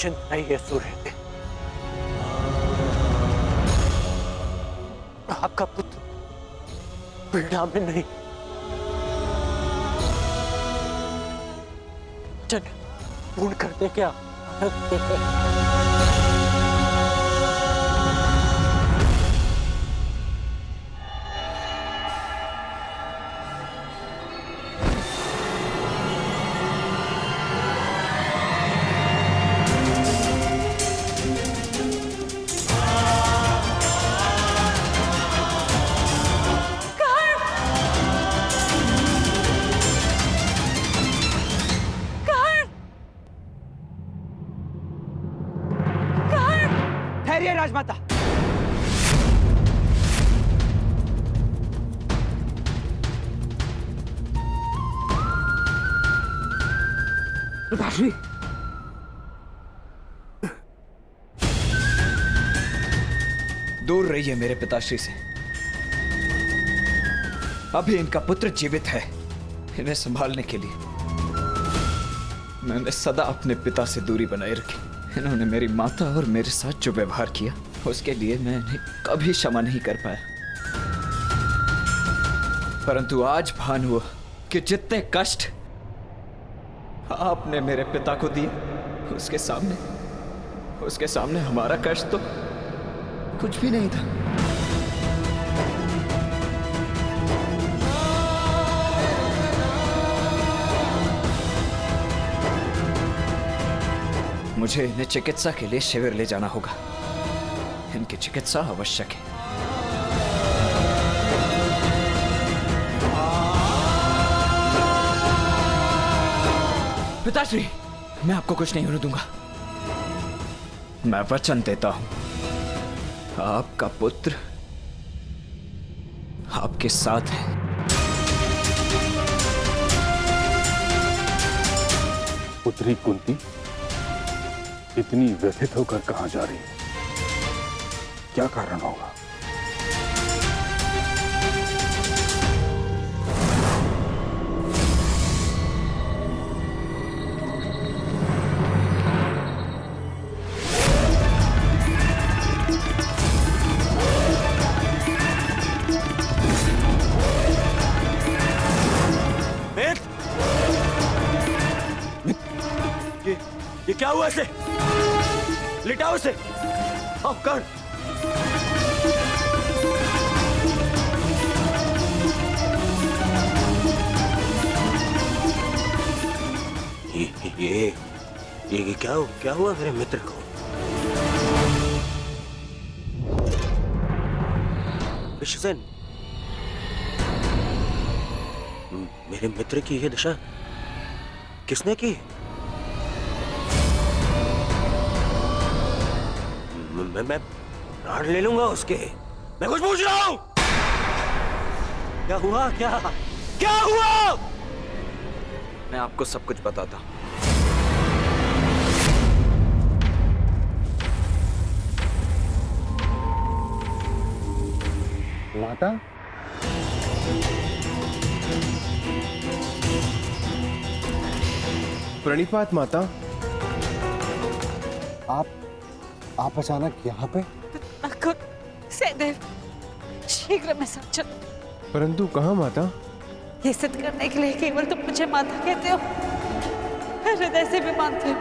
निश्चिंत नहीं है सूर्य। आपका पुत्र पीड़ा में नहीं, वचन पूर्ण करने क्या। राजमाता, पिताश्री, दूर रहिए मेरे पिताश्री से। अभी इनका पुत्र जीवित है। इन्हें संभालने के लिए मैंने सदा अपने पिता से दूरी बनाए रखी। इन्होंने मेरी माता और मेरे साथ जो व्यवहार किया, उसके लिए मैं इन्हें कभी क्षमा नहीं कर पाया। परंतु आज भान हुआ कि जितने कष्ट आपने मेरे पिता को दिए, उसके सामने हमारा कष्ट तो कुछ भी नहीं था। मुझे इन्हें चिकित्सा के लिए शिविर ले जाना होगा। इनकी चिकित्सा आवश्यक है। पिताश्री, मैं आपको कुछ नहीं होने दूंगा। मैं वचन देता हूं, आपका पुत्र आपके साथ है। पुत्री कुंती इतनी व्यथित होकर कहां जा रही है? क्या कारण होगा? ये क्या हुआ इसे? लिटाओ इसे। आओ कर। ये क्या हुआ मेरे मित्र को? विश्वसेन, मेरे मित्र की ये दशा किसने की? मैं प्राण ले लूंगा उसके। मैं कुछ पूछ रहा हूं। क्या हुआ? क्या हुआ? मैं आपको सब कुछ बताता हूं। माता, प्रणिपात माता। आप अचानक यहाँ पे? सहदेव, शीघ्र में साथ चलो। परंतु कहाँ माता? ये सिद्ध करने के लिए केवल तुम मुझे माता कहते हो, हृदय से भी मानते हो।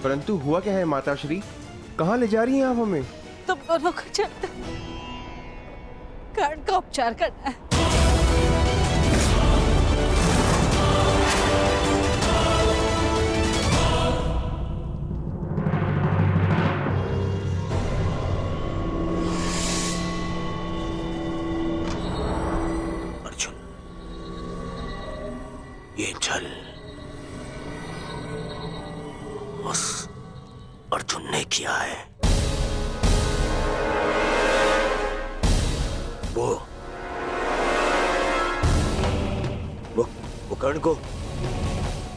परंतु हुआ क्या है माता श्री? कहाँ ले जा रही हैं आप हमें? तुम दोनों को चलकर कर्ण का उपचार करना है। ये छल उस अर्जुन ने किया है। वो कर्ण को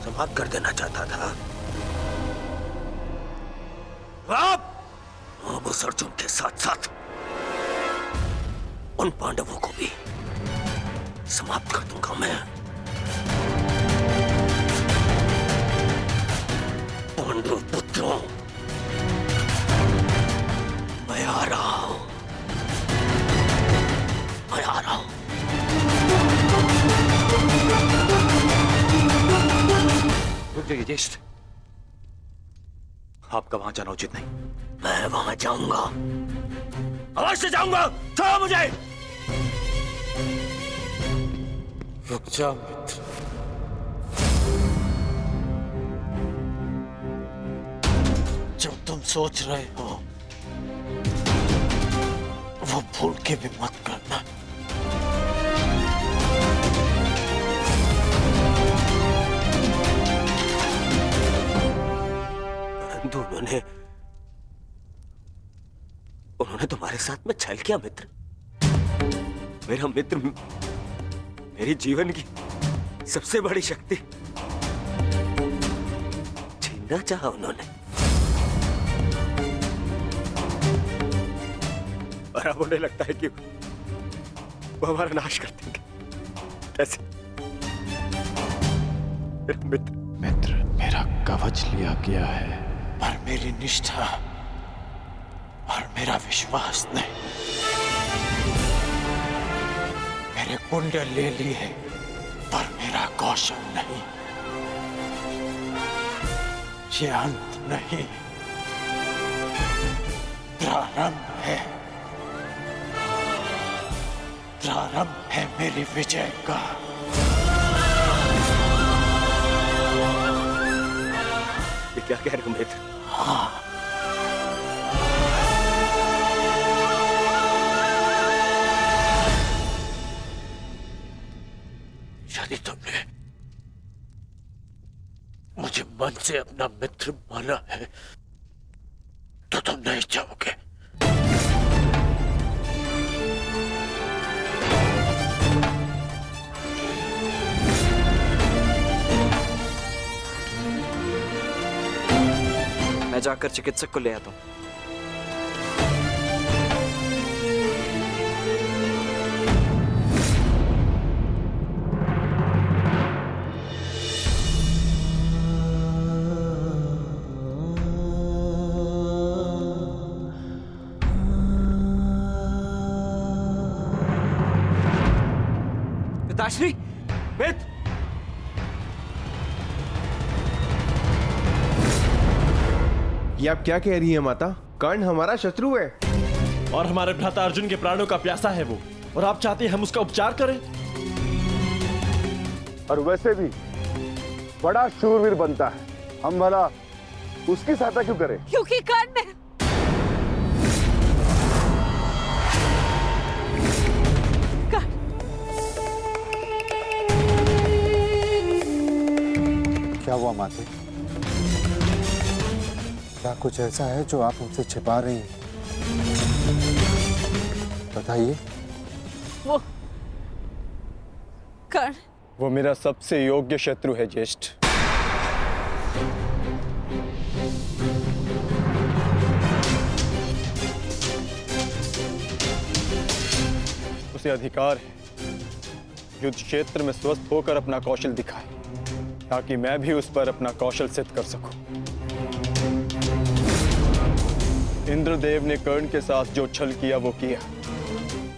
समाप्त कर देना चाहता था। अब उस अर्जुन के साथ साथ उन पांडवों को भी समाप्त कर दूंगा मैं। पुत्रों, मैं आ रहा हूं, मैं आ रहा हूं। रुक जाइए ज्येष्ठ, आपका वहां जाना उचित नहीं। मैं वहां जाऊंगा, अवश्य जाऊंगा। छोड़ो मुझे। रुक जा मित्र। जो तुम सोच रहे हो वो भूल के भी मत करना। परंतु उन्होंने तुम्हारे साथ में छल किया मित्र। मेरा मित्र मेरी जीवन की सबसे बड़ी शक्ति छीनना चाहा उन्होंने, और अब उन्हें लगता है कि वो हमारा नाश कर देंगे। कैसे मित्र, मेरा कवच लिया गया है, पर मेरी निष्ठा और मेरा विश्वास नहीं। मेरे कुंडल ले लिए, पर मेरा कौशल नहीं। ये अंत नहीं, प्रारंभ है। प्रारंभ है मेरी विजय का। ये क्या कह रहे हो मित्र? हाँ, यदि तुमने मुझे मन से अपना मित्र माना है तो तुम नहीं जाओगे। मैं जाकर चिकित्सक को ले आता हूं। पिताश्री, मित्र, ये आप क्या कह रही हैं माता? कर्ण हमारा शत्रु है और हमारे भ्राता अर्जुन के प्राणों का प्यासा है वो, और आप चाहते हैं हम उसका उपचार करें? और वैसे भी बड़ा शूरवीर बनता है, हम भला उसकी सहायता क्यों करें? क्योंकि कर्ण में क्या हुआ माते? क्या कुछ ऐसा है जो आप हमसे छिपा रही हैं? बताइए। वो कर्ण, वो मेरा सबसे योग्य शत्रु है ज्येष्ठ। उसे अधिकार है युद्ध क्षेत्र में स्वस्थ होकर अपना कौशल दिखाए, ताकि मैं भी उस पर अपना कौशल सिद्ध कर सकूं। इंद्रदेव ने कर्ण के साथ जो छल किया वो किया,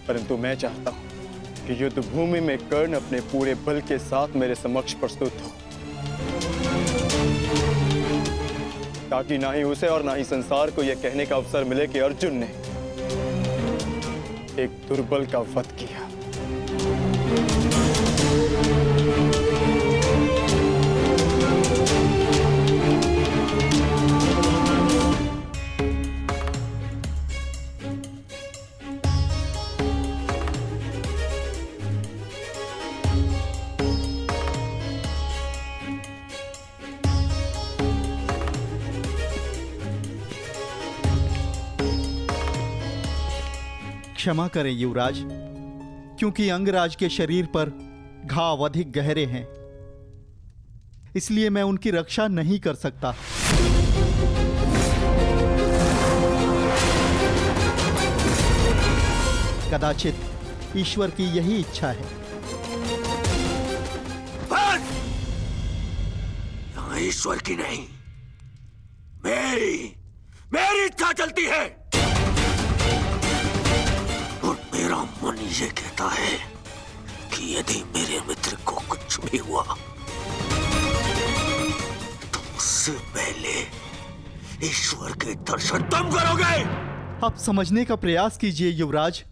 परंतु मैं चाहता हूं कि युद्ध भूमि में कर्ण अपने पूरे बल के साथ मेरे समक्ष प्रस्तुत हो, ताकि ना ही उसे और ना ही संसार को यह कहने का अवसर मिले कि अर्जुन ने एक दुर्बल का वध किया। क्षमा करें युवराज, क्योंकि अंगराज के शरीर पर घाव अधिक गहरे हैं, इसलिए मैं उनकी रक्षा नहीं कर सकता। कदाचित ईश्वर की यही इच्छा है। बस! यहाँ ईश्वर की नहीं, मेरी इच्छा चलती है और मेरा मन ये कहता है कि यदि मेरे मित्र को कुछ भी हुआ तो उससे पहले ईश्वर के दर्शन तुम करोगे। आप समझने का प्रयास कीजिए युवराज।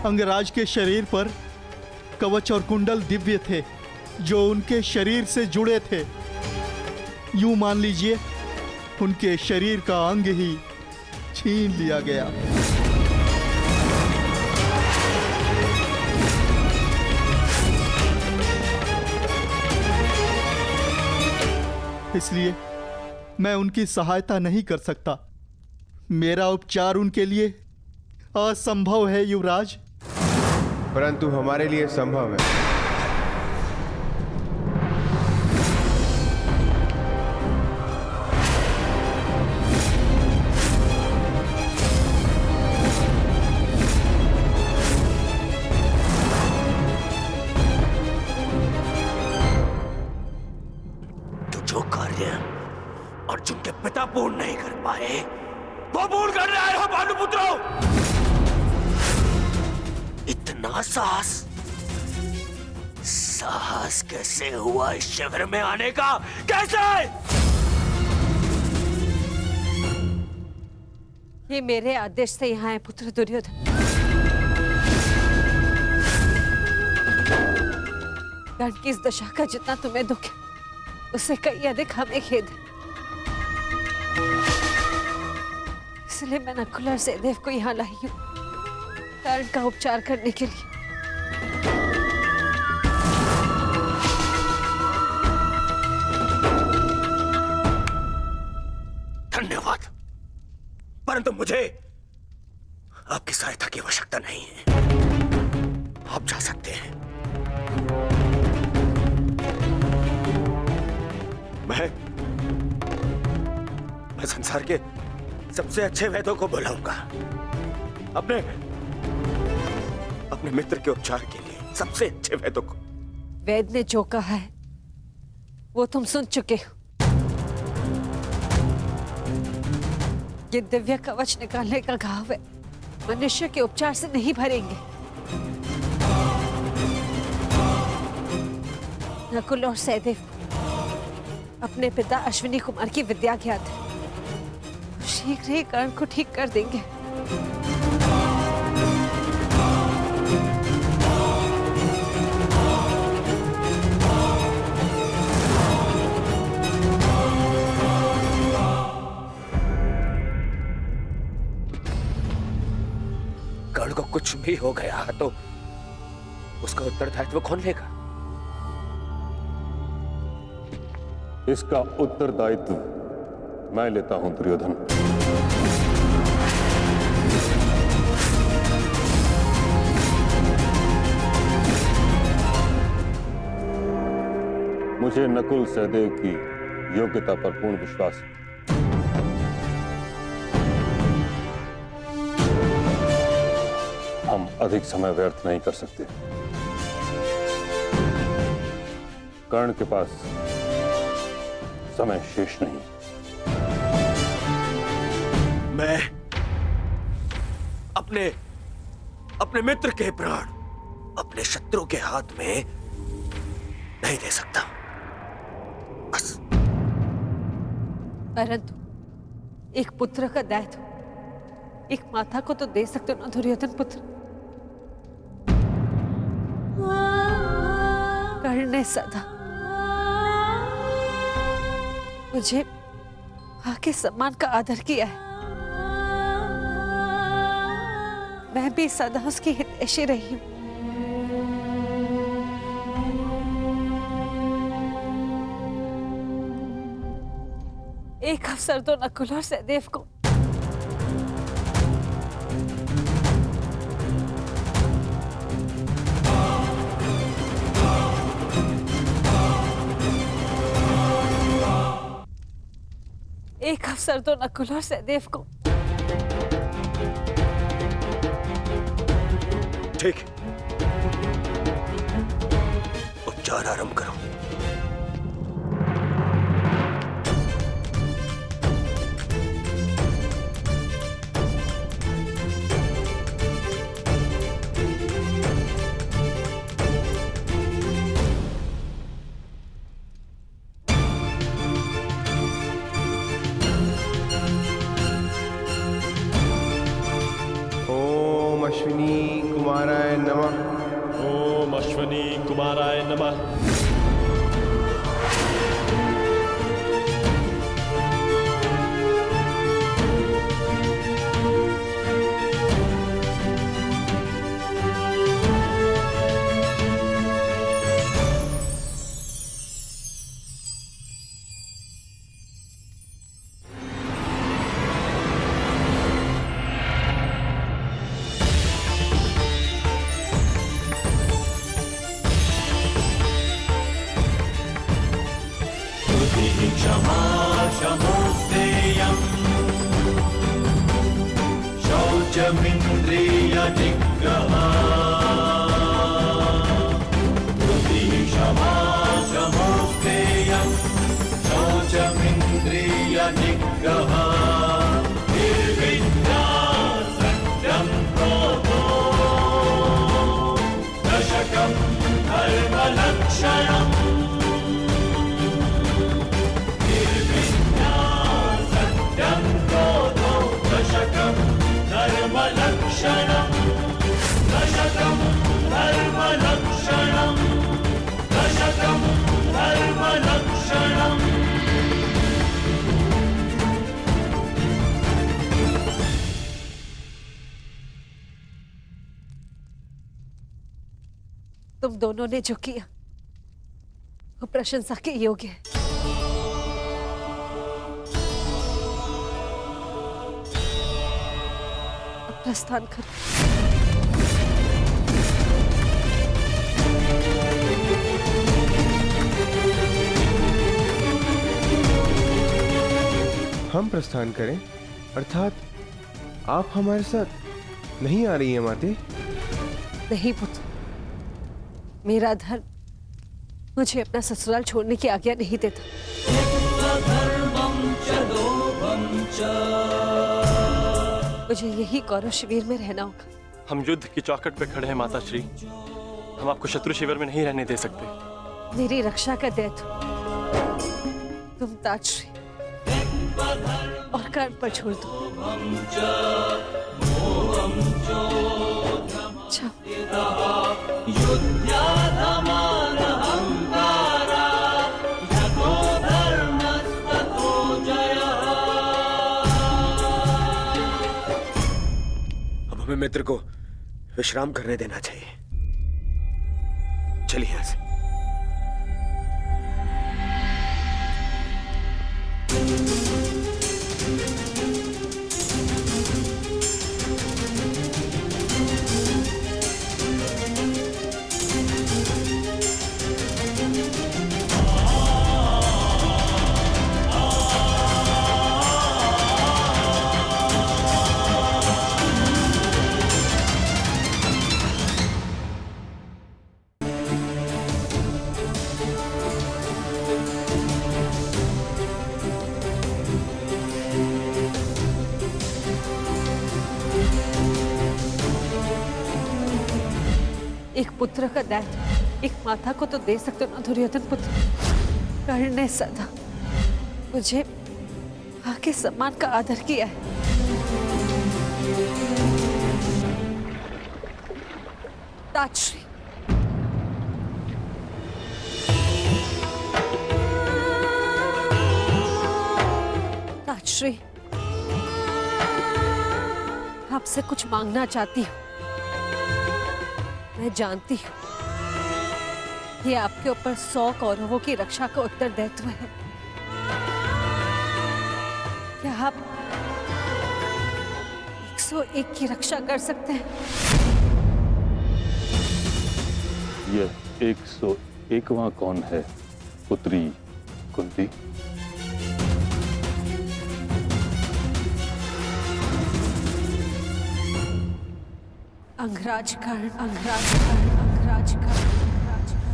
अंगराज के शरीर पर कवच और कुंडल दिव्य थे जो उनके शरीर से जुड़े थे। यूं मान लीजिए उनके शरीर का अंग ही छीन लिया गया। इसलिए मैं उनकी सहायता नहीं कर सकता। मेरा उपचार उनके लिए असंभव है युवराज। परंतु हमारे लिए संभव है। तो जो कार्य अर्जुन के पिता पूर्ण नहीं कर पाए वो पूर्ण कर रहे हो भानुपुत्रों। इतना साहस कैसे हुआ इस शिविर में आने का? कैसे? ये मेरे आदेश से यहाँ है पुत्र दुर्योधन। कर्ण की इस दशा का जितना तुम्हें दुख है उससे कई अधिक हमें खेद है। इसलिए मैं नकुल और सहदेव को यहाँ लाई हूँ कर्ण का उपचार करने के लिए। धन्यवाद, परंतु मुझे आपकी सहायता की आवश्यकता नहीं है। आप जा सकते हैं। मैं संसार के सबसे अच्छे वैद्यों को बुलाऊंगा अपने मित्र के उपचार के लिए। सबसे अच्छे वैद्यों को। वैद्य ने जो कहा है वो तुम सुन चुके हो। ये दिव्य कवच निकालने का घाव है, मनुष्य के उपचार से नहीं भरेंगे। नकुल और सहदेव अपने पिता अश्विनी कुमार की विद्या ज्ञात है, शीघ्र ही कर्ण को ठीक कर देंगे। कर्ण को कुछ भी हो गया तो उसका उत्तरदायित्व कौन लेगा? इसका उत्तरदायित्व मैं लेता हूं दुर्योधन। मुझे नकुल सहदेव की योग्यता पर पूर्ण विश्वास है। हम अधिक समय व्यर्थ नहीं कर सकते। कर्ण के पास समय शेष नहीं। मैं अपने मित्र के प्राण अपने शत्रु के हाथ में नहीं दे सकता। बस। परंतु एक पुत्र का दायित्व एक माता को तो दे सकते हो ना दुर्योधन पुत्र। कर्ण ने सदा मुझे मां के सम्मान का आदर किया है। मैं भी सदा उसकी हितैषी रही हूं। एक अवसर तो नकुल और सहदेव को नकुल और सहदेव को। ठीक, उपचार आरंभ करो। अश्विनी कुमाराय नमः। ओम अश्वनी कुमाराय नमः। क्षमा क्षमोस्तेयम् शौचमिन्द्रिय निग्रहा क्षमा क्षमोस्तेयम् शौचमिन्द्रिय निग्रहा निर्विद्या सत्यं क्रोधो दशकं धर्मलक्षणम् धर्मलक्षणम् दशकं धर्मलक्षणम् दशकं धर्मलक्षणम्। तुम दोनों ने जो किया वो प्रशंसा के योग्य है। अब प्रस्थान करो। हम प्रस्थान करें, अर्थात आप हमारे साथ नहीं आ रही हैं माते? नहीं पुत्र, मेरा धर्म मुझे अपना ससुराल छोड़ने की आज्ञा नहीं देता। मुझे यही कौरव शिविर में रहना होगा। हम युद्ध की चौखट पे खड़े हैं माता श्री, हम आपको शत्रु शिविर में नहीं रहने दे सकते। मेरी रक्षा का दायित्व तुम ताजश्री और कर्ण पर छोड़ दो। अब हमें मित्र को विश्राम करने देना चाहिए। चलिए यहां से। एक पुत्र का दायित्व एक माता को तो दे सकते हो ना दुर्योधन पुत्र। कर्ण ने सदा मुझे आके सम्मान का आदर किया है। ताजश्री, ताजश्री, आपसे कुछ मांगना चाहती हूँ। मैं जानती हूँ ये आपके ऊपर 100 कौरवों की रक्षा का उत्तरदायित्व है। क्या आप 101 की रक्षा कर सकते हैं? यह 101वां कौन है पुत्री कुंती? अंगराज कर्ण, अंगराज कर्ण, अंगराज कर्ण, अंगराज कर्ण।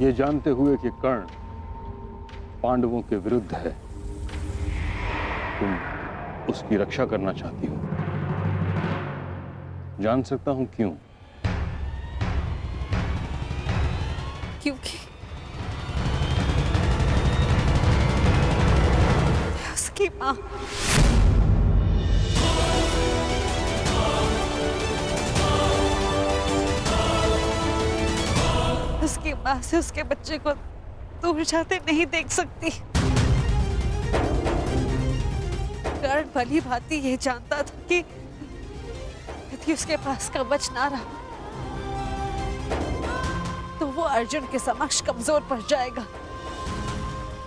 ये जानते हुए कि कर्ण पांडवों के विरुद्ध है, तुम उसकी रक्षा करना चाहती हो। जान सकता हूं क्यों? क्योंकि उसकी मां माँ से उसके बच्चे को दूर जाते नहीं देख सकती। कर्ण भली भांति ये जानता था कि यदि उसके पास कवच ना रहा तो वो अर्जुन के समक्ष कमजोर पड़ जाएगा।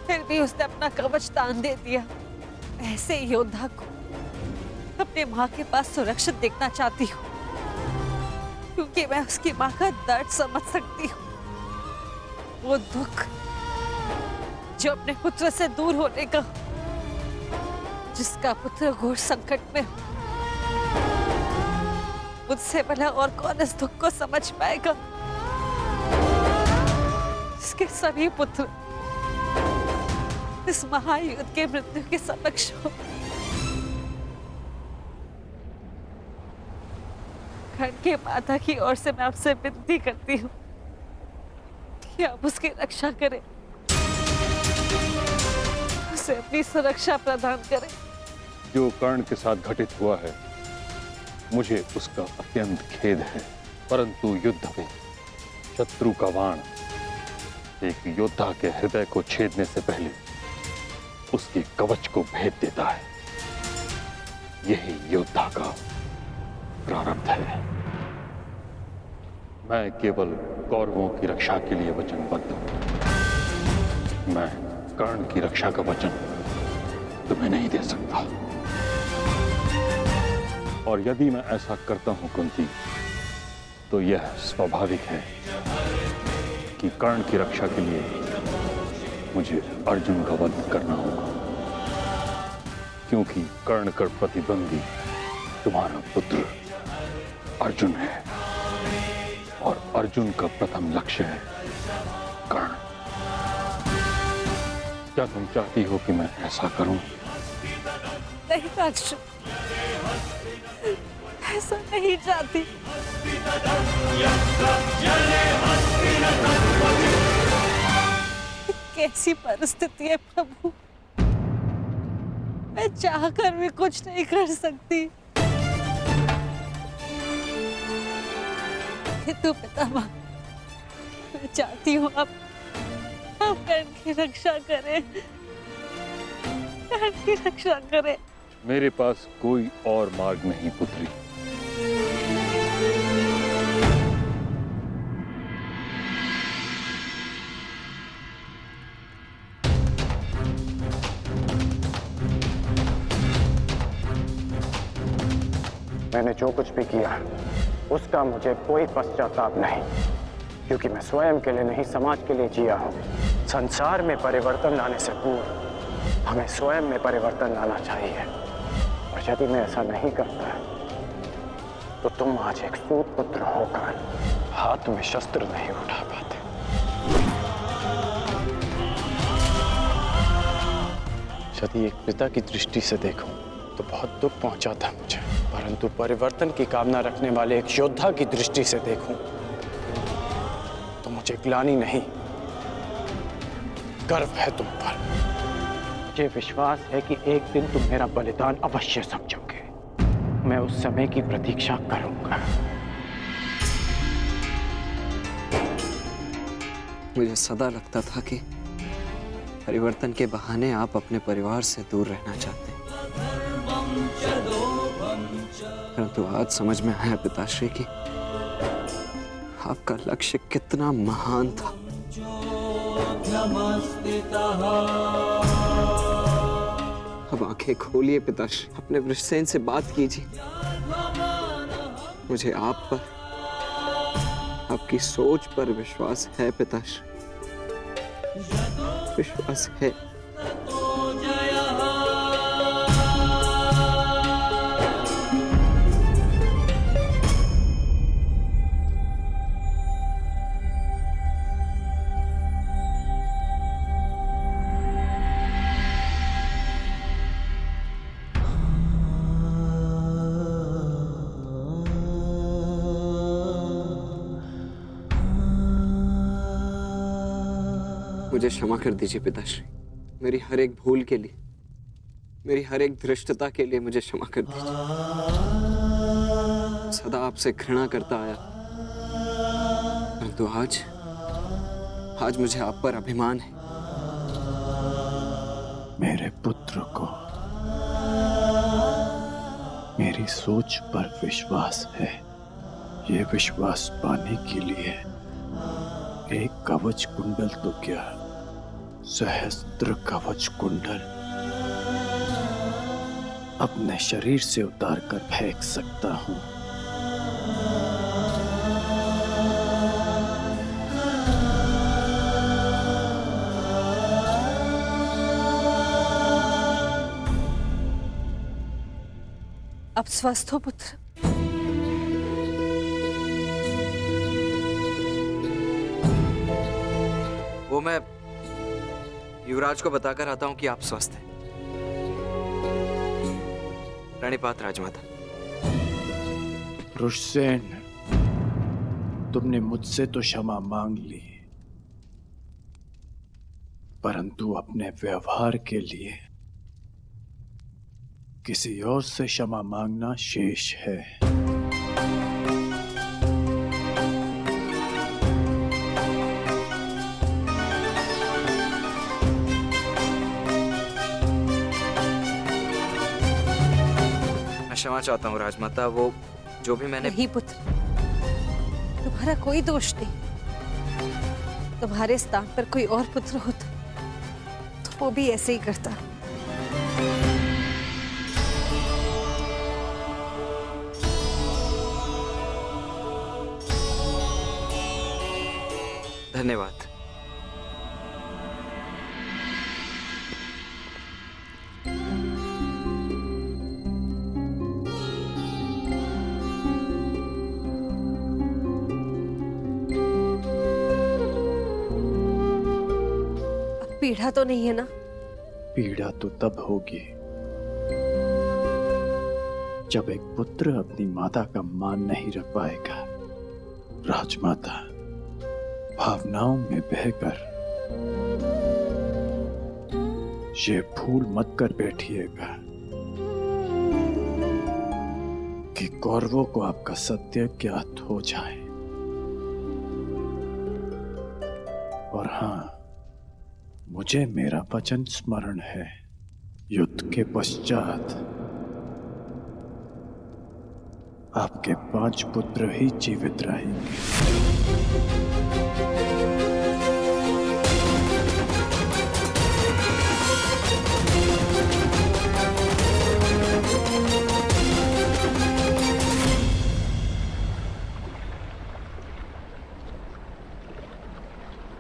फिर भी उसने अपना कवच दान दे दिया। ऐसे योद्धा को अपने माँ के पास सुरक्षित देखना चाहती हूँ, क्योंकि मैं उसकी माँ का दर्द समझ सकती हूँ। वो दुख जो अपने पुत्र से दूर होने का, जिसका पुत्र घोर संकट में हो, मुझसे भला और कौन इस दुख को समझ पाएगा, जिसके सभी पुत्र इस महायुद्ध के मृत्यु के समक्ष हो। कर्ण के माता की ओर से मैं आपसे विनती करती हूँ कि आप उसकी रक्षा करें, उसे अपनी सुरक्षा प्रदान करें। जो कर्ण के साथ घटित हुआ है मुझे उसका अत्यंत खेद है, परंतु युद्ध में शत्रु का बाण एक योद्धा के हृदय को छेदने से पहले उसके कवच को भेद देता है। यही योद्धा का प्रारब्ध है। मैं केवल कौरवों की रक्षा के लिए वचनबद्ध हूं। मैं कर्ण की रक्षा का वचन तुम्हें नहीं दे सकता। और यदि मैं ऐसा करता हूं कुंती, तो यह स्वाभाविक है कि कर्ण की रक्षा के लिए मुझे अर्जुन का वध करना होगा, क्योंकि कर्ण का प्रतिद्वंदी तुम्हारा पुत्र अर्जुन है और अर्जुन का प्रथम लक्ष्य है कर्ण। क्या तुम चाहती हो कि मैं ऐसा करूं? नहीं अर्जुन, ऐसा नहीं चाहती। कैसी परिस्थिति है प्रभु, मैं चाहकर भी कुछ नहीं कर सकती। किंतु पितामह, मैं चाहती हूँ आप कर्ण की रक्षा करें, कर्ण की रक्षा करें। मेरे पास कोई और मार्ग नहीं पुत्री। मैंने जो कुछ भी किया उसका मुझे कोई पश्चाताप नहीं, क्योंकि मैं स्वयं के लिए नहीं समाज के लिए जिया हूं। संसार में परिवर्तन लाने से पूर्व हमें स्वयं में परिवर्तन लाना चाहिए, और यदि मैं ऐसा नहीं करता तो तुम आज एक सूत पुत्र होकर हाथ में शस्त्र नहीं उठा पाते। यदि एक पिता की दृष्टि से देखूं तो बहुत दुख पहुंचा था मुझे, परंतु परिवर्तन की कामना रखने वाले एक योद्धा की दृष्टि से देखूं तो मुझे ग्लानि नहीं, गर्व है तुम पर। मुझे विश्वास है कि एक दिन तुम मेरा बलिदान अवश्य समझोगे। मैं उस समय की प्रतीक्षा करूंगा। मुझे सदा लगता था कि परिवर्तन के बहाने आप अपने परिवार से दूर रहना चाहते हैं, परंतु आज समझ में आया पिताश्री कि आपका लक्ष्य कितना महान था। अब आंखें खोलिए पिताश्री, अपने वृषसेन से बात कीजिए। मुझे आप पर, आपकी सोच पर विश्वास है पिताश्री, विश्वास है। मुझे क्षमा कर दीजिए पिताश्री, मेरी हर एक भूल के लिए, मेरी हर एक धृष्टता के लिए मुझे क्षमा कर दीजिए। सदा आपसे घृणा करता आया, परंतु आज मुझे आप पर अभिमान है। मेरे पुत्र को मेरी सोच पर विश्वास है। ये विश्वास पाने के लिए एक कवच कुंडल तो क्या, सहस्त्र कवच कुंडल अपने शरीर से उतार कर फेंक सकता हूं। अब स्वस्थ हो पुत्र? वो मैं युवराज को बताकर आता हूं कि आप स्वस्थ हैं। प्रणिपात राजमाता। रुषसेन, तुमने मुझसे तो क्षमा मांग ली, परंतु अपने व्यवहार के लिए किसी और से क्षमा मांगना शेष है। मैं क्षमा चाहता हूँ राजमाता। वो जो भी मैंने... नहीं पुत्र, तुम्हारा कोई दोष नहीं। तुम्हारे स्थान पर कोई और पुत्र होता तो वो भी ऐसे ही करता। धन्यवाद। अब पीड़ा तो नहीं है ना? पीड़ा तो तब होगी जब एक पुत्र अपनी माता का मान नहीं रख पाएगा। राजमाता, भावनाओं में बहकर ये भूल मत कर बैठिएगा कि कौरवों को आपका सत्य ज्ञात हो जाए। और हाँ, मुझे मेरा वचन स्मरण है, युद्ध के पश्चात आपके 5 पुत्र ही जीवित रहेंगे।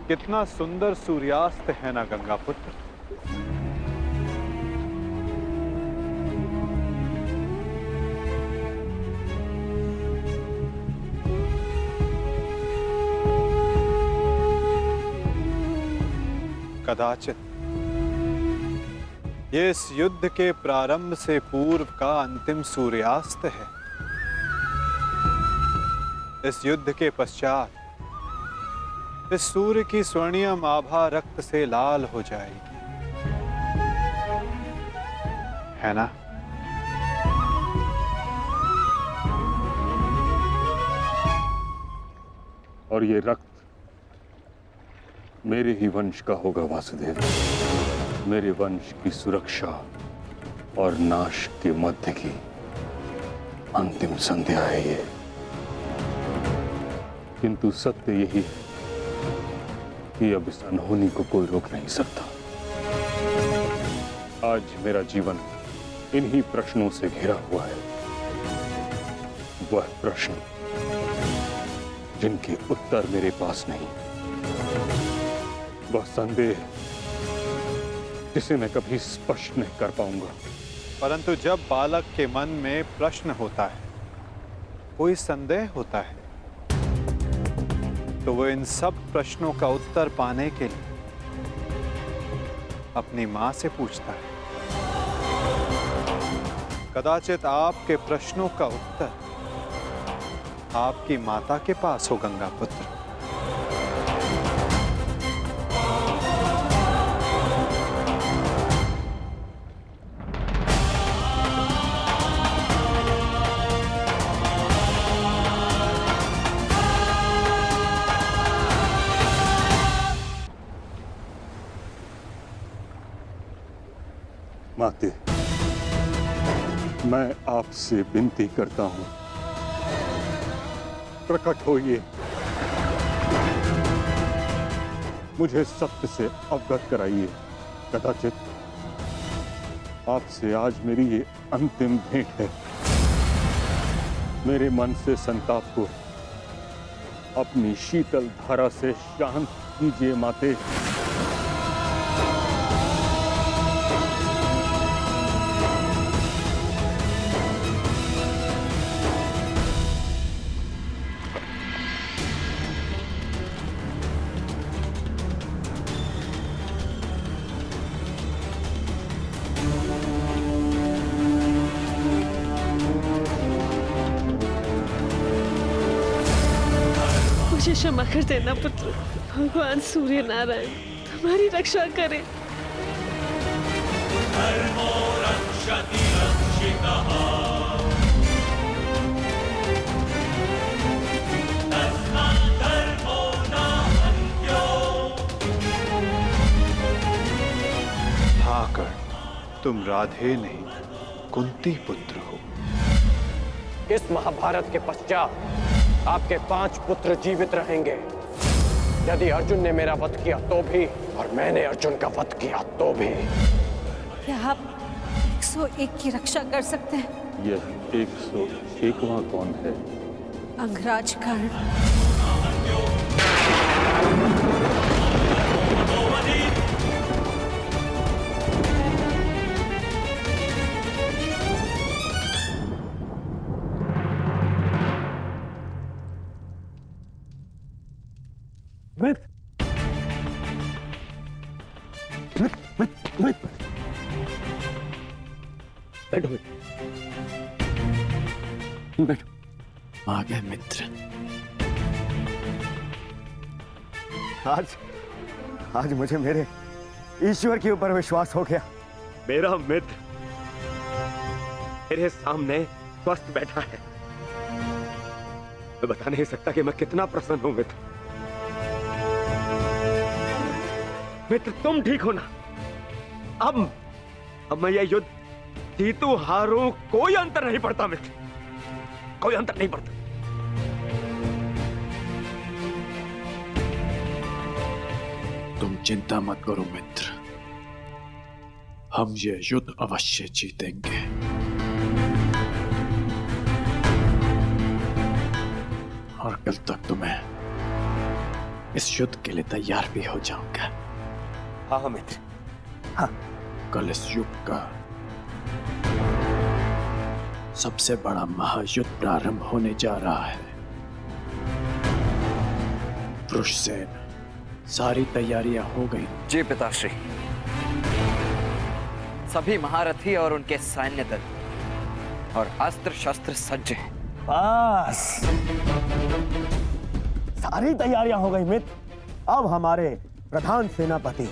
कितना सुंदर सूर्यास्त है ना गंगा पुत्र। कदाचित ये इस युद्ध के प्रारंभ से पूर्व का अंतिम सूर्यास्त है। इस युद्ध के पश्चात इस सूर्य की स्वर्णिम आभा रक्त से लाल हो जाएगी, है ना? और ये रक्त मेरे ही वंश का होगा वासुदेव। मेरे वंश की सुरक्षा और नाश के मध्य की अंतिम संध्या है ये। किंतु सत्य यही है कि अब इस अनहोनी को कोई रोक नहीं सकता। आज मेरा जीवन इन्हीं प्रश्नों से घिरा हुआ है। वह प्रश्न जिनके उत्तर मेरे पास नहीं, वह संदेह जिसे मैं कभी स्पष्ट नहीं कर पाऊंगा। परंतु जब बालक के मन में प्रश्न होता है, कोई संदेह होता है, तो वो इन सब प्रश्नों का उत्तर पाने के लिए अपनी मां से पूछता है। कदाचित आपके प्रश्नों का उत्तर आपकी माता के पास हो गंगा पुत्र। आपसे विनती करता हूं, प्रकट होइए, मुझे सत्य से अवगत कराइए। कदाचित आपसे आज मेरी ये अंतिम भेंट है। मेरे मन से संताप को अपनी शीतल धारा से शांत कीजिए माते। मुझे क्षमा कर देना पुत्र। भगवान सूर्य नारायण तुम्हारी रक्षा करे। हाँ कर्ण, तुम राधे नहीं कुंती पुत्र हो। इस महाभारत के पश्चात आपके 5 पुत्र जीवित रहेंगे। यदि अर्जुन ने मेरा वध किया तो भी, और मैंने अर्जुन का वध किया तो भी। क्या आप 101 की रक्षा कर सकते हैं? यह 101वां कौन है? अंगराज कर्ण। आ गए मित्र। आज मुझे मेरे ईश्वर के ऊपर विश्वास हो गया। मेरा मित्र मेरे सामने स्वस्थ बैठा है। मैं बता नहीं सकता कि मैं कितना प्रसन्न हूं मित्र। मित्र तुम ठीक हो ना? अब मैं यह युद्ध जीतू हारूं कोई अंतर नहीं पड़ता मित्र, कोई अंतर नहीं पड़ता। तुम चिंता मत करो मित्र, हम ये युद्ध अवश्य जीतेंगे। और कल तक तुम्हें इस युद्ध के लिए तैयार भी हो जाऊंगा। हाँ मित्र, हाँ। कल इस युग का सबसे बड़ा महायुद्ध प्रारंभ होने जा रहा है। वृषसेन, सारी तैयारियां हो गई? जी पिताश्री, सभी महारथी और उनके सैन्य दल और अस्त्र शस्त्र सज्ज हैं। बस सारी तैयारियां हो गई मित्र। अब हमारे प्रधान सेनापति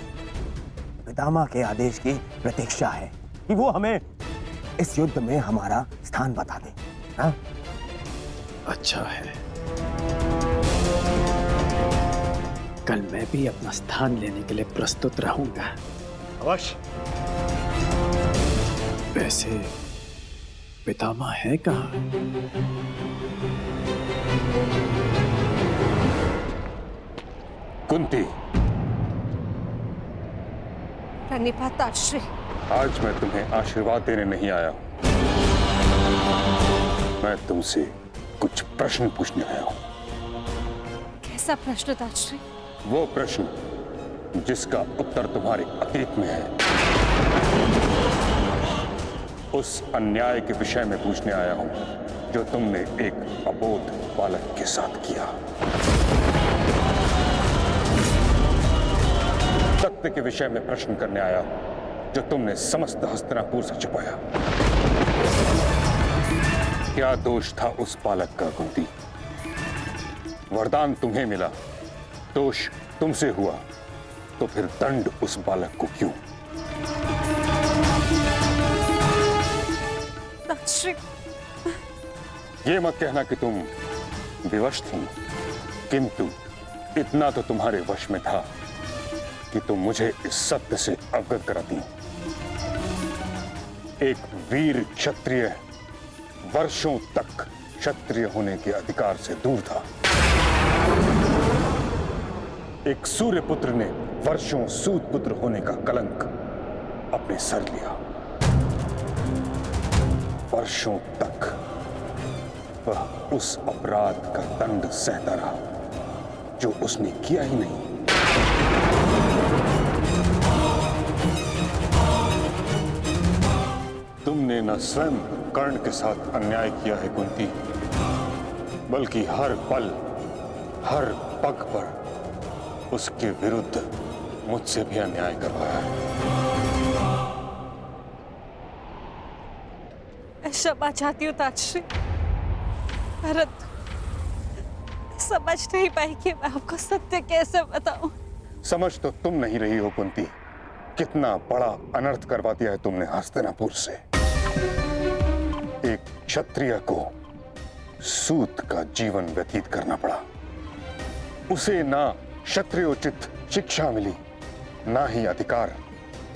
पितामह के आदेश की प्रतीक्षा है कि वो हमें इस युद्ध में हमारा स्थान बता दे। हाँ? अच्छा है, कल मैं भी अपना स्थान लेने के लिए प्रस्तुत रहूंगा। अवश्य। वैसे पितामह है कहाँ? कुंती, प्रणिपाताश्री। आज मैं तुम्हें आशीर्वाद देने नहीं आया हूं, मैं तुमसे कुछ प्रश्न पूछने आया हूं। कैसा प्रश्न ताश्री? वो प्रश्न जिसका उत्तर तुम्हारे अतीत में है। उस अन्याय के विषय में पूछने आया हूं जो तुमने एक अबोध बालक के साथ किया। सत्य के विषय में प्रश्न करने आया हूं जो तुमने समस्त हस्तिनापुर से छुपाया। क्या दोष था उस बालक का कुंती? वरदान तुम्हें मिला, दोष तुमसे हुआ, तो फिर दंड उस बालक को क्यों? ये मत कहना कि तुम विवश थी, किंतु इतना तो तुम्हारे वश में था कि तुम मुझे इस सत्य से अवगत कराती। एक वीर क्षत्रिय वर्षों तक क्षत्रिय होने के अधिकार से दूर था। एक सूर्य पुत्र ने वर्षों सूत पुत्र होने का कलंक अपने सर लिया। वर्षों तक वह उस अपराध का दंड सहता रहा जो उसने किया ही नहीं। तुमने न स्वयं कर्ण के साथ अन्याय किया है कुंती, बल्कि हर पल हर पग पर उसके विरुद्ध मुझसे भी अन्याय करवाया है। मैं क्षमा चाहती हूँ ताजश्री, परंतु समझ नहीं पाई कि मैं आपको सत्य कैसे बताऊं। समझ तो तुम नहीं रही हो कुंती, कितना बड़ा अनर्थ करवा दिया है तुमने हस्तिनापुर से। एक क्षत्रिय को सूत का जीवन व्यतीत करना पड़ा। उसे ना क्षत्रियोचित शिक्षा मिली, ना ही अधिकार।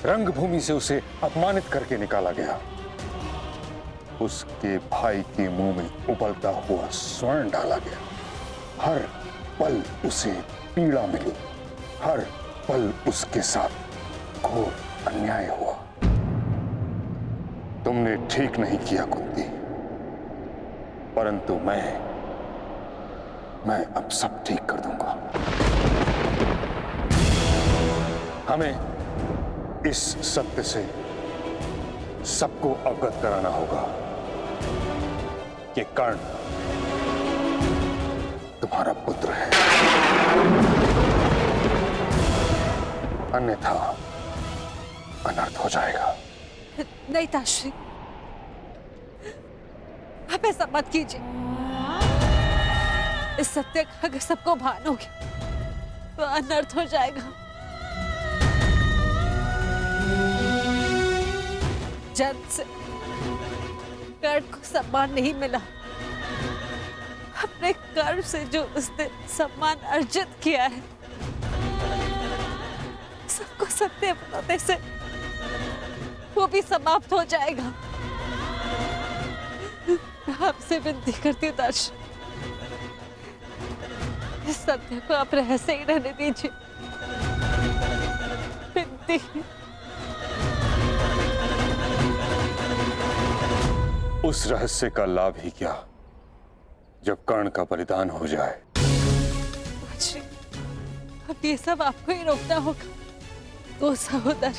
रंगभूमि से उसे अपमानित करके निकाला गया। उसके भाई के मुंह में उबलता हुआ स्वर्ण डाला गया। हर पल उसे पीड़ा मिली, हर पल उसके साथ घोर अन्याय हुआ। तुमने ठीक नहीं किया कुंती, परंतु मैं अब सब ठीक कर दूंगा। हमें इस सत्य से सबको अवगत कराना होगा कि कर्ण तुम्हारा पुत्र है, अन्यथा अनर्थ हो जाएगा। नहीं ताजश्री, आप ऐसा मत कीजिए। इस सत्य का अगर सबको भान हो गया तो अनर्थ हो जाएगा। जन्म से कर्ण को सम्मान नहीं मिला। अपने कर्म से जो उसने सम्मान अर्जित किया है, सबको सत्य बताने से वो भी समाप्त हो जाएगा। आपसे विनती करती हूँ ताजश्री, इस सत्य को आप रहस्य ही रहने दीजिए। विनती। उस रहस्य का लाभ ही क्या जब कर्ण का बलिदान हो जाए। ताजश्री, अब ये सब आपको ही रोकना होगा। दो सहोदर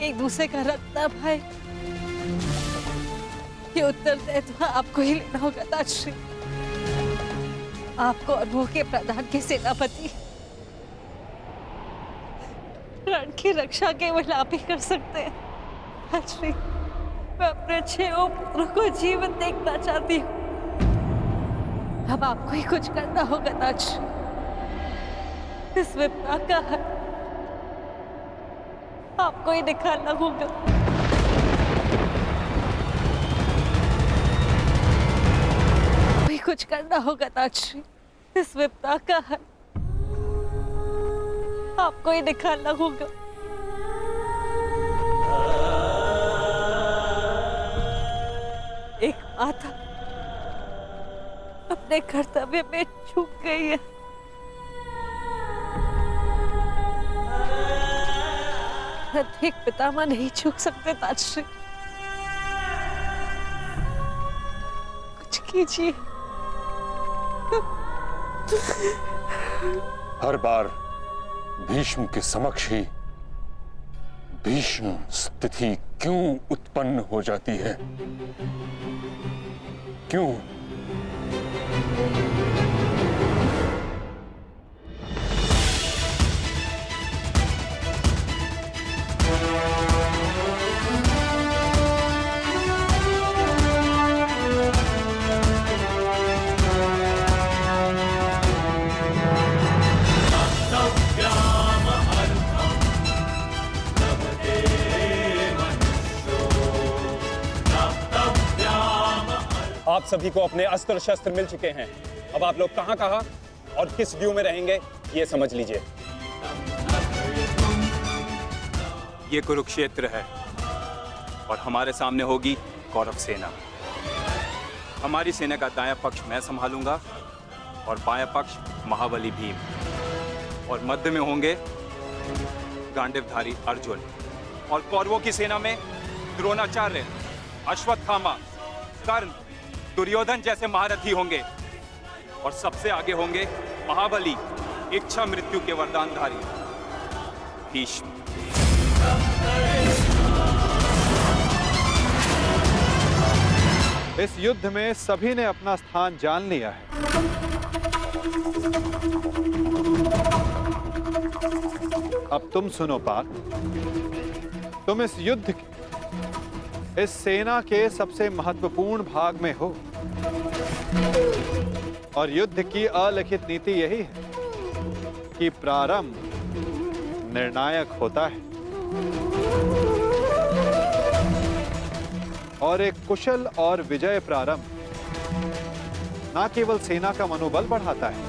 एक दूसरे का रक्त ना भाई, ये उत्तरदायित्व आपको ही लेना होगा ताजश्री। आपको और वो के प्रधान के सेनापति रण की रक्षा केवल आप ही कर सकते हैं। ताजश्री, मैं अपने 6 पुत्रों को जीवन देखना चाहती हूँ। अब आपको ही कुछ करना होगा ताजश्री। इस विपदा का हल आपको ही निकालना होगा। कोई कुछ करना होगा ताजश्री। इस विपदा का हल आपको ही निकालना होगा। एक माता अपने कर्तव्य में चूक गई है। एक पितामह नहीं चूक सकते ताजश्री। कुछ कीजिए। हर बार भीष्म के समक्ष ही भीष्म स्थिति क्यों उत्पन्न हो जाती है? क्यों? आप सभी को अपने अस्त्र शस्त्र मिल चुके हैं। अब आप लोग कहां और किस व्यू में रहेंगे ये समझ लीजिए। ये कुरुक्षेत्र है और हमारे सामने होगी कौरव सेना। हमारी सेना का दायां पक्ष मैं संभालूंगा और बायां पक्ष महाबली भीम, और मध्य में होंगे गांडीवधारी अर्जुन, और कौरवों की सेना में द्रोणाचार्य, अश्वत्थामा, कर्ण, दुर्योधन जैसे महारथी होंगे, और सबसे आगे होंगे महाबली, इच्छा मृत्यु के वरदानधारी भीष्म। इस युद्ध में सभी ने अपना स्थान जान लिया है। अब तुम सुनो पार्थ, तुम इस युद्ध के, इस सेना के सबसे महत्वपूर्ण भाग में हो, और युद्ध की अलिखित नीति यही है कि प्रारंभ निर्णायक होता है, और एक कुशल और विजय प्रारंभ न केवल सेना का मनोबल बढ़ाता है,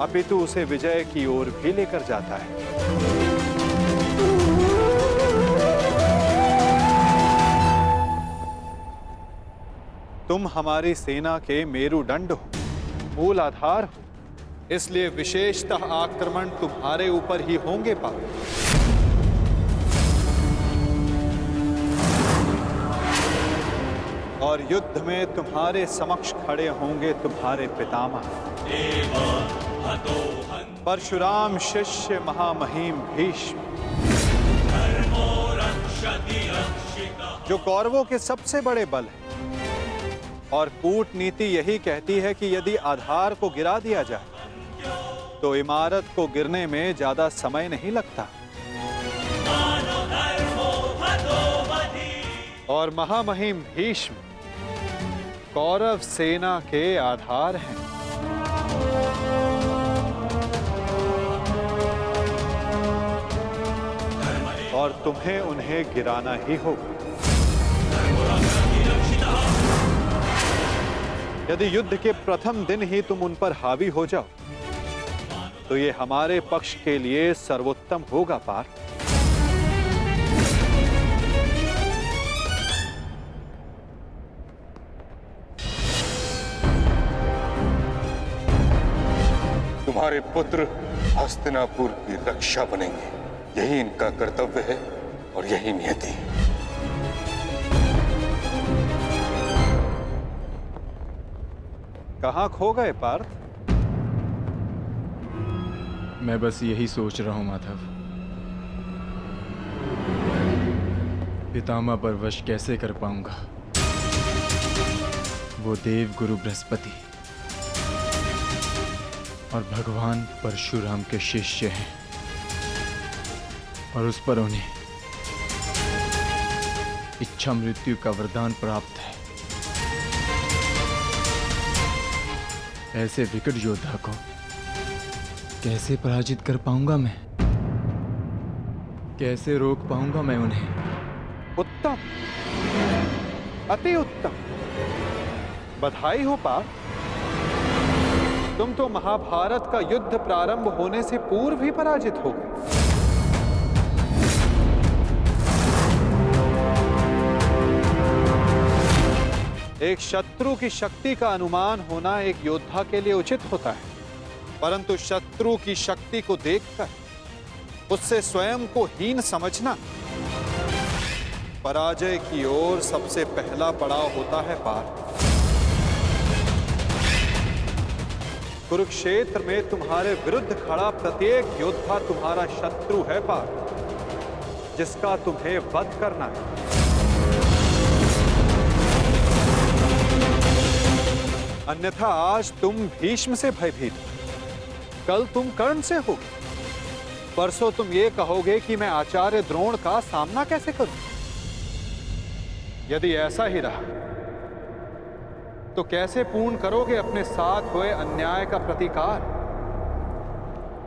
अपितु उसे विजय की ओर भी लेकर जाता है। तुम हमारी सेना के मेरुदंड हो, मूल आधार हो, इसलिए विशेषतः आक्रमण तुम्हारे ऊपर ही होंगे पार्थ। और युद्ध में तुम्हारे समक्ष खड़े होंगे तुम्हारे पितामह परशुराम शिष्य महामहिम भीष्म, जो कौरवों के सबसे बड़े बल है। और कूटनीति यही कहती है कि यदि आधार को गिरा दिया जाए तो इमारत को गिरने में ज्यादा समय नहीं लगता। और महामहिम भीष्म कौरव सेना के आधार हैं। और तुम्हें उन्हें गिराना ही होगा। यदि युद्ध के प्रथम दिन ही तुम उन पर हावी हो जाओ तो ये हमारे पक्ष के लिए सर्वोत्तम होगा पार्थ। तुम्हारे पुत्र हस्तिनापुर की रक्षा बनेंगे, यही इनका कर्तव्य है और यही नियति। कहां खो गए पार्थ? मैं बस यही सोच रहा हूं माधव, पितामह पर वश कैसे कर पाऊंगा। वो देव गुरु बृहस्पति और भगवान परशुराम के शिष्य हैं, और उस पर उन्हें इच्छा मृत्यु का वरदान प्राप्त है। ऐसे विकट योद्धा को कैसे पराजित कर पाऊंगा मैं? कैसे रोक पाऊंगा मैं उन्हें? उत्तम, अति उत्तम, बधाई हो पार्थ। तुम तो महाभारत का युद्ध प्रारंभ होने से पूर्व ही पराजित हो गए। एक शत्रु की शक्ति का अनुमान होना एक योद्धा के लिए उचित होता है, परंतु शत्रु की शक्ति को देखकर उससे स्वयं को हीन समझना पराजय की ओर सबसे पहला पड़ाव होता है पार्थ। कुरुक्षेत्र में तुम्हारे विरुद्ध खड़ा प्रत्येक योद्धा तुम्हारा शत्रु है पार्थ, जिसका तुम्हें वध करना है। अन्यथा आज तुम भीष्म से भयभीत हो, कल तुम कर्ण से होगे, परसों तुम ये कहोगे कि मैं आचार्य द्रोण का सामना कैसे करूं। यदि ऐसा ही रहा तो कैसे पूर्ण करोगे अपने साथ हुए अन्याय का प्रतिकार?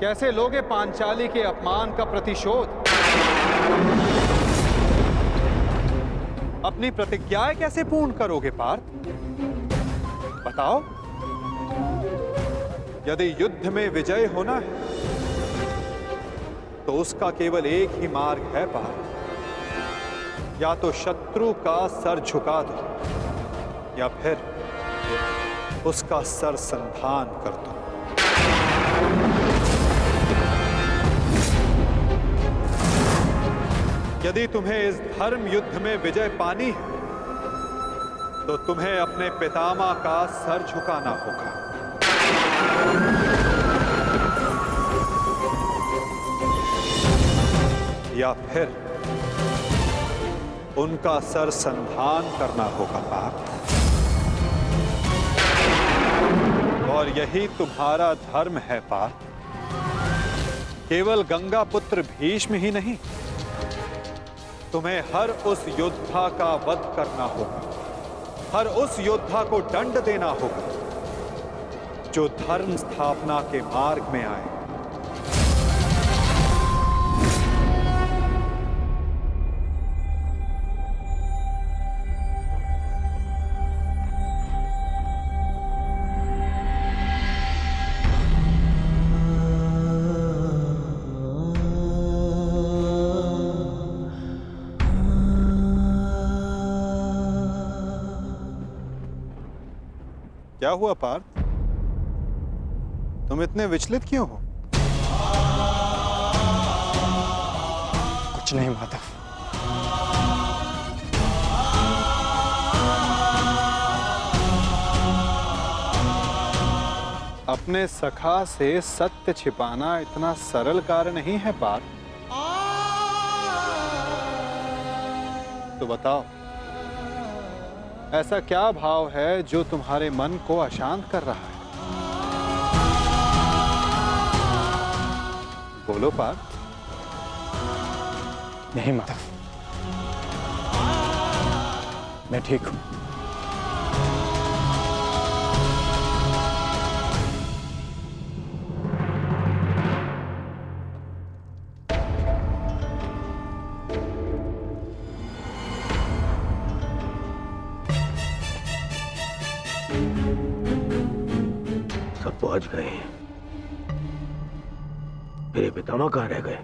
कैसे लोगे पांचाली के अपमान का प्रतिशोध? अपनी प्रतिज्ञाएं कैसे पूर्ण करोगे पार्थ? बताओ। यदि युद्ध में विजय होना है तो उसका केवल एक ही मार्ग है पार्थ, या तो शत्रु का सर झुका दो या फिर उसका सर संधान कर दो। यदि तुम्हें इस धर्म युद्ध में विजय पानी है तो तुम्हें अपने पितामह का सर झुकाना होगा। या फिर उनका सर संधान करना होगा पार्थ। और यही तुम्हारा धर्म है पार्थ। केवल गंगा पुत्र भीष्म ही नहीं, तुम्हें हर उस योद्धा का वध करना होगा, हर उस योद्धा को दंड देना होगा जो धर्म स्थापना के मार्ग में आए। क्या हुआ पार्थ? तुम इतने विचलित क्यों हो? कुछ नहीं माधव। अपने सखा से सत्य छिपाना इतना सरल कार्य नहीं है पार्थ। तो बताओ, ऐसा क्या भाव है जो तुम्हारे मन को अशांत कर रहा है? बोलो पार्थ। नहीं माधव, मैं ठीक हूं। पहुंच गए। मेरे पितामह कहां रह गए?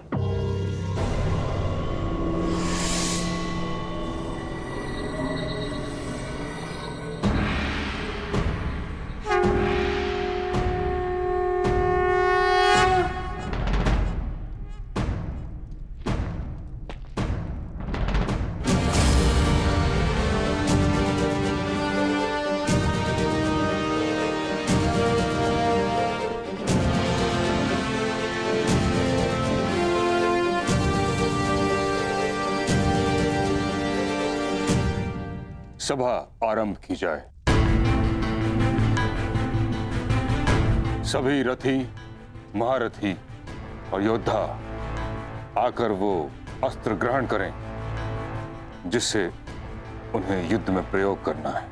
सभा आरंभ की जाए। सभी रथी, महारथी और योद्धा आकर वो अस्त्र ग्रहण करें जिससे उन्हें युद्ध में प्रयोग करना है।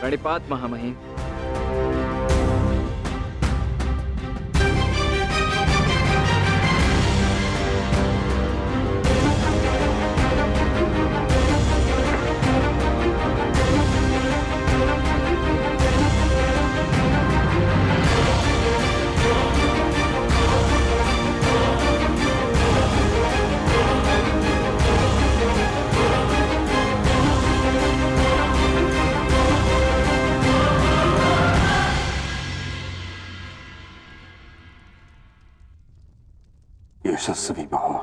प्रणिपात महामहिम। यशस्वी भव।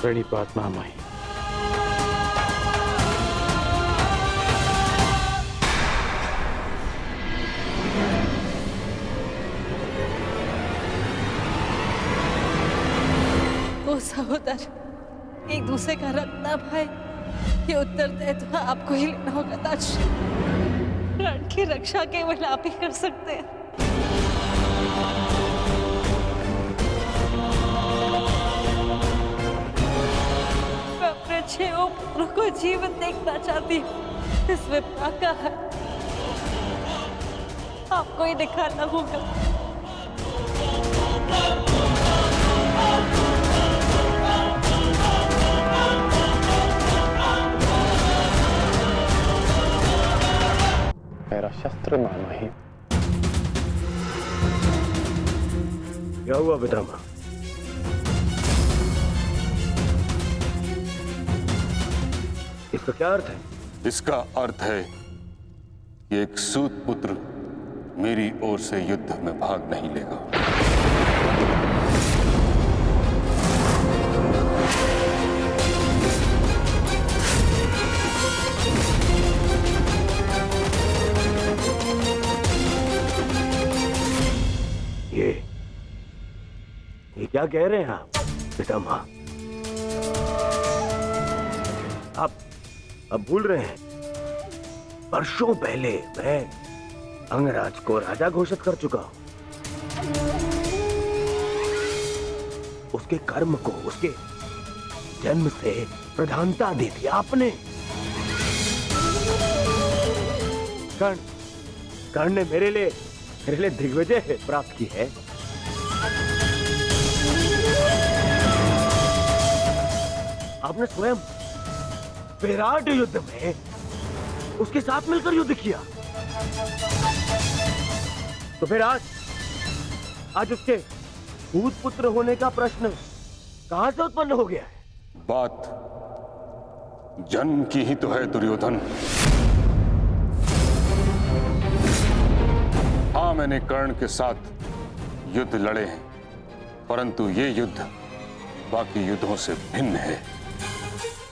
प्रणिपात महामहिम। वो सहोदर एक दूसरे का रक्त ना भाई, ये उत्तरदायित्व आपको ही लेना होगा ताजश्री। प्राण की रक्षा केवल आप ही कर सकते हैं। मैं अपने 6 पुत्रों को जीवित देखना चाहती हूँ। इस विपदा का है आपको ही निकालना होगा। मेरा शस्त्र महामहिम। क्या हुआ पितामह? इसका क्या अर्थ है? इसका अर्थ है कि एक सूत पुत्र मेरी ओर से युद्ध में भाग नहीं लेगा। ये क्या कह रहे हैं आप पितामह? आप अब भूल रहे हैं, वर्षों पहले मैं अंगराज को राजा घोषित कर चुका हूं। उसके कर्म को उसके जन्म से प्रधानता दे दी आपने। कर्ण ने मेरे लिए दिग्विजय प्राप्त की है। आपने स्वयं विराट युद्ध में उसके साथ मिलकर युद्ध किया। तो फिर आज उसके भूत पुत्र होने का प्रश्न कहां से उत्पन्न हो गया है? बात जन्म की ही तो है दुर्योधन। हाँ, मैंने कर्ण के साथ युद्ध लड़े हैं, परंतु ये युद्ध बाकी युद्धों से भिन्न है।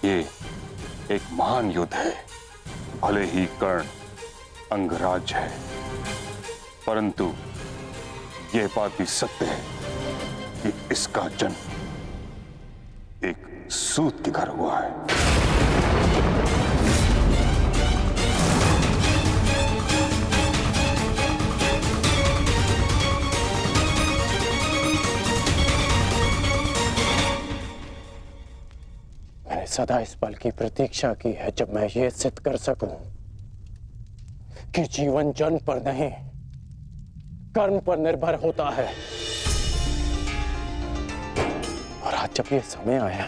ये एक महान युद्ध है। भले ही कर्ण अंगराज है, परंतु यह बात भी सत्य है कि इसका जन्म एक सूत के घर हुआ है। मैंने सदा इस पल की प्रतीक्षा की है जब मैं ये सिद्ध कर सकूं कि जीवन जन्म पर नहीं, कर्म पर निर्भर होता है। और आज जब ये समय आया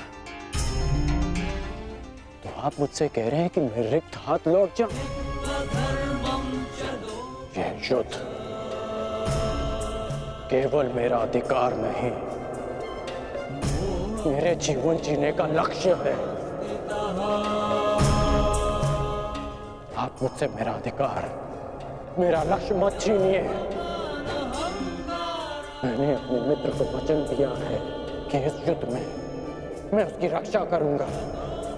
तो आप मुझसे कह रहे हैं कि मैं रिक्त हाथ लौट जाऊं। यह युद्ध केवल मेरा अधिकार नहीं, मेरे जीवन जीने का लक्ष्य है। आप मुझसे मेरा अधिकार, मेरा लक्ष्य मत छीनिए। मैंने अपने मित्र को वचन दिया है कि इस युद्ध में मैं उसकी रक्षा करूंगा,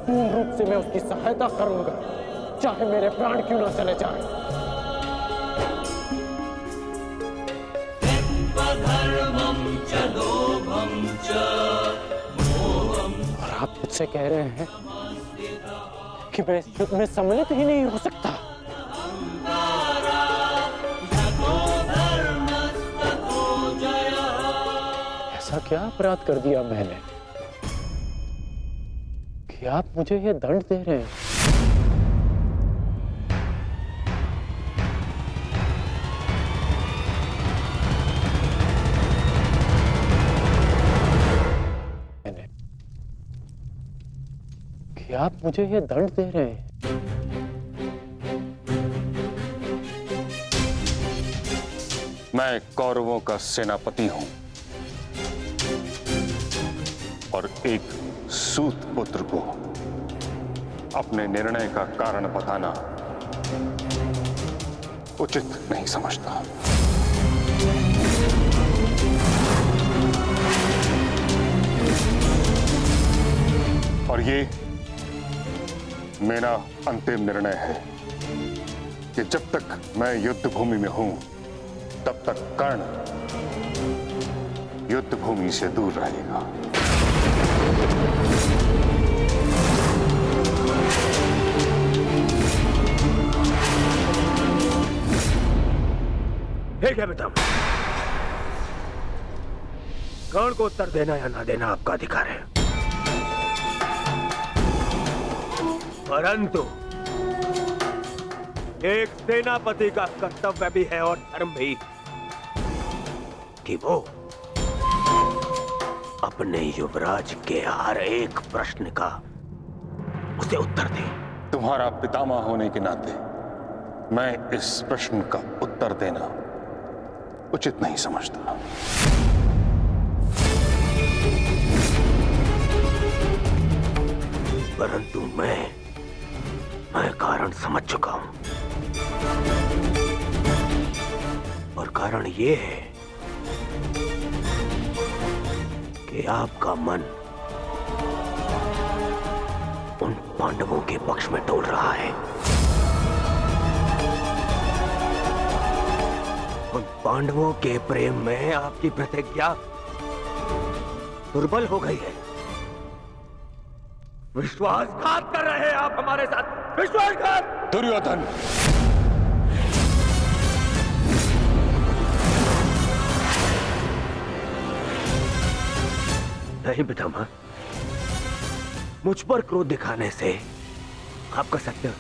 पूर्ण रूप से मैं उसकी सहायता करूंगा, चाहे मेरे प्राण क्यों ना चले जाएं। और आप मुझसे कह रहे हैं कि मैं इस युद्ध में सम्मिलित ही नहीं हो सकता। ऐसा क्या अपराध कर दिया मैंने कि आप मुझे ये दंड दे रहे हैं? कि आप मुझे ये दंड दे रहे हैं? मैं कौरवों का सेनापति हूं और एक सूत पुत्र को अपने निर्णय का कारण बताना उचित नहीं समझता। और ये मेरा अंतिम निर्णय है कि जब तक मैं युद्ध भूमि में हूं तब तक कर्ण युद्ध भूमि से दूर रहेगा। ठीक है पितामह, कर्ण को उत्तर देना या ना देना आपका अधिकार है, परंतु एक सेनापति का कर्तव्य भी है और धर्म भी कि वो अपने युवराज के हर एक प्रश्न का उसे उत्तर दे। तुम्हारा पितामह होने के नाते मैं इस प्रश्न का उत्तर देना उचित नहीं समझता। परंतु मैं कारण समझ चुका हूं, और कारण ये है कि आपका मन उन पांडवों के पक्ष में डोल रहा है। उन पांडवों के प्रेम में आपकी प्रतिज्ञा दुर्बल हो गई है। विश्वासघात कर रहे हैं आप हमारे साथ, विश्वासघात। दुर्योधन, नहीं पितामह, मुझ पर क्रोध दिखाने से आपका सत्य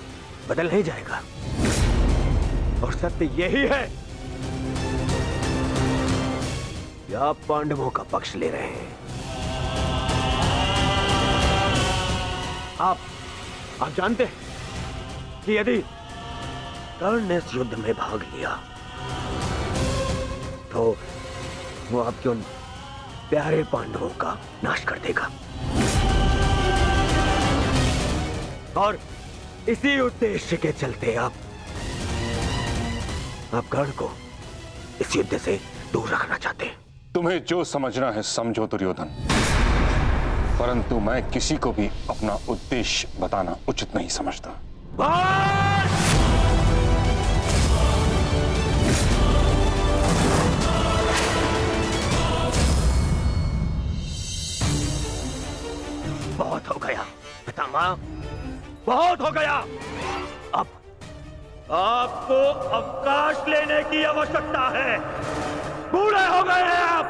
बदल नहीं जाएगा, और सत्य यही है कि आप पांडवों का पक्ष ले रहे हैं। आप जानते हैं कि यदि कर्ण ने इस युद्ध में भाग लिया तो वो आपके उन प्यारे पांडवों का नाश कर देगा, और इसी उद्देश्य के चलते आप कर्ण को इस युद्ध से दूर रखना चाहते हैं। तुम्हें जो समझना है समझो दुर्योधन, परंतु मैं किसी को भी अपना उद्देश्य बताना उचित नहीं समझता। बहुत हो गया पितामह, बहुत हो गया। अब आपको अवकाश लेने की आवश्यकता है, बूढ़े हो गए हैं आप।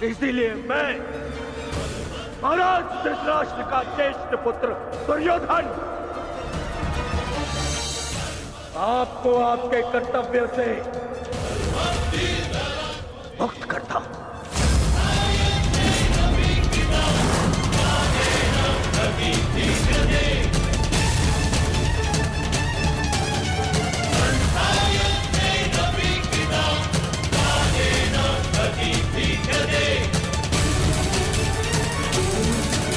इसीलिए मैं महाराज धृतराष्ट्र का ज्येष्ठ पुत्र दुर्योधन आपको आपके कर्तव्य से